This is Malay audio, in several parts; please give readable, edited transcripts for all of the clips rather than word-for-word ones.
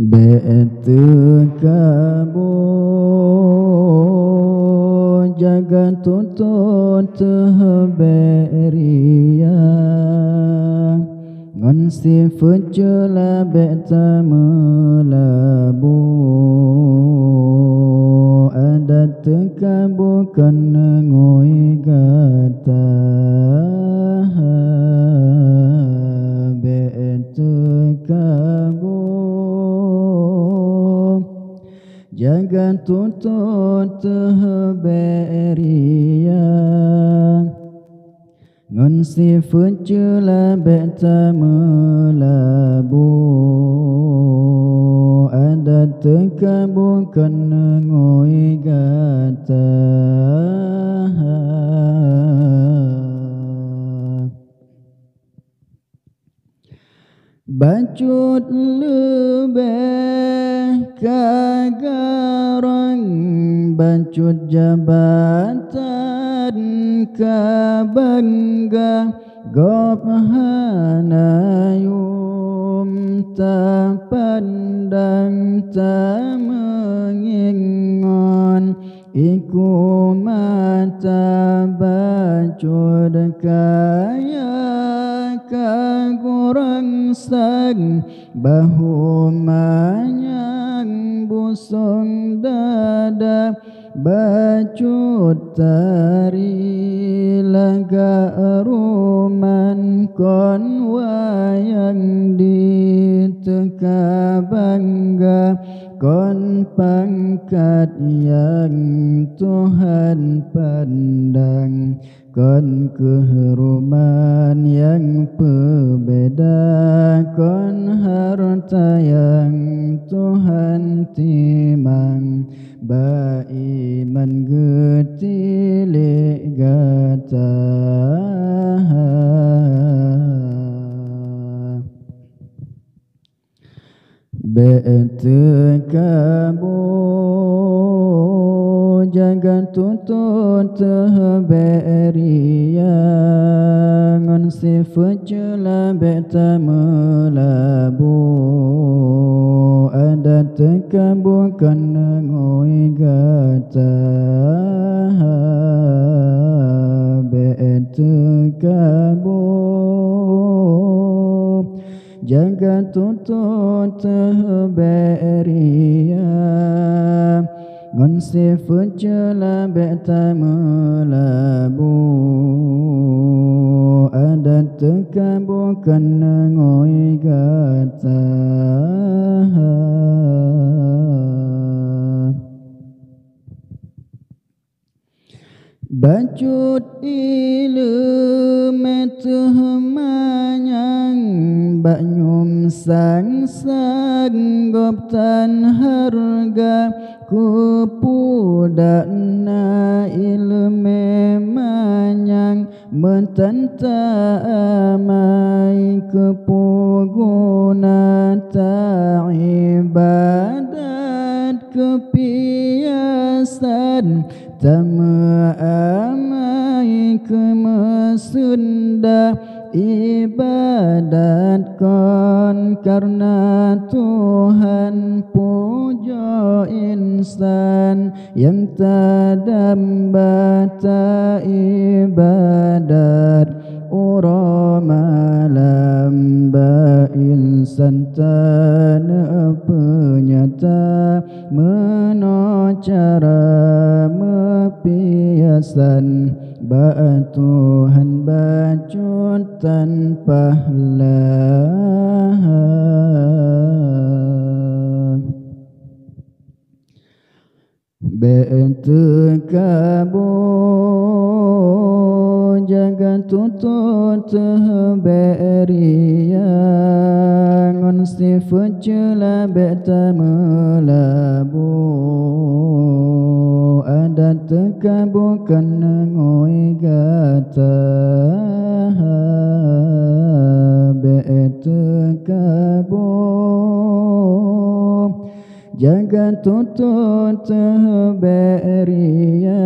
Be'tu kabu jaga tutut beria ngon sifat jela be'ta melabu adat kabu kan ngoi gata be'tu kabu jaga tutut beria ngon sifat jela be'ta melabu adat kabu kan ngoi gata bacut lebih kagarang bacut jabatan kabangga gop hanayum ta pandang ta mengingon iku mata bacut kaya kagurang sang bahu manyang busung dada bacut tari laga ruman kon wayang di teka bangga kon pangkat yang Tuhan pandang kon keharuman yang berbeda kon harta yang Tuhan timang baiman getilik gata be'tu kabu jaga tutut beria ngon sifat jela be'ta melabu adat kabu kan ngoi gata be'tu kabu jaga tutut beria ngon sifat jela be'ta melabu adat kabu kan ngoi gata bacut ilmu manyang banyum sang sanggop tan harga kupudana ilmu manyang mentanta amai kepuguna ta ibadat kepiasan tama amai kemesunda ibadat kon karena Tuhan puja insan yang tadamba ta ibadat uramalam ba insan tanah penyata menocara mepiasan ba Tuhan bacut tanpa lah be'tu kabu jaga tutut beria ngon sifat jela be'ta melabu adat kabu kan ngoi gata be'tu kabu jaga tutut beria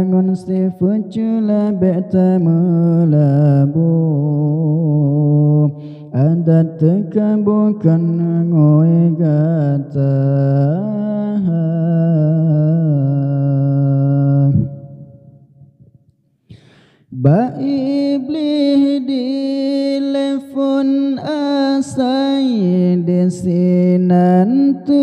ngon sifat jela be'ta melabu adat bukan ngoi kata ba iblis dilefon asai desinan tu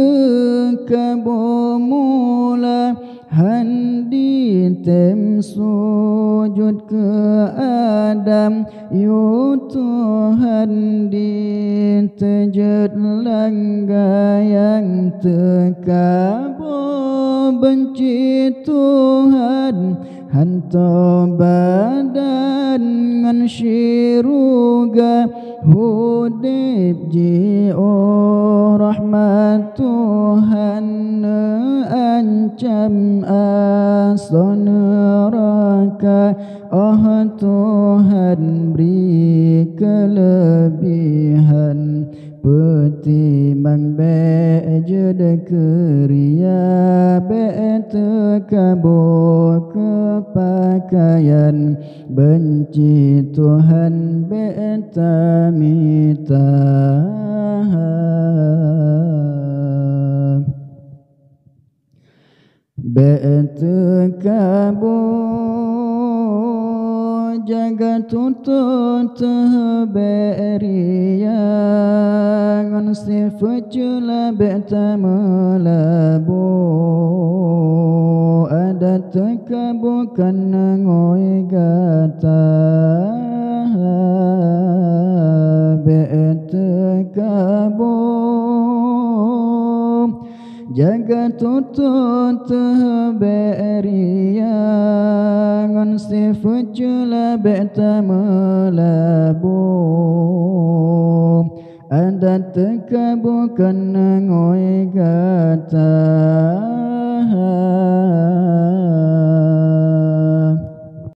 kabomula handi tem sujud ke Adam yu Tuhan ditejut langga yang tekabo benci Tuhan hanto badan ngan syiruga hudib ji rahmat Tuhan ancam ason neraka Tuhan beri kelebihan peti mang bejed keria betekabo kepakaian benci Tuhan betamita betekabo jaga tuntun beria ngan sifujula betamalabu ada tekabukan ngoi gata betekabu jaga tutun beria ngan sifujula betamalabu ada tekabukan ngoi gata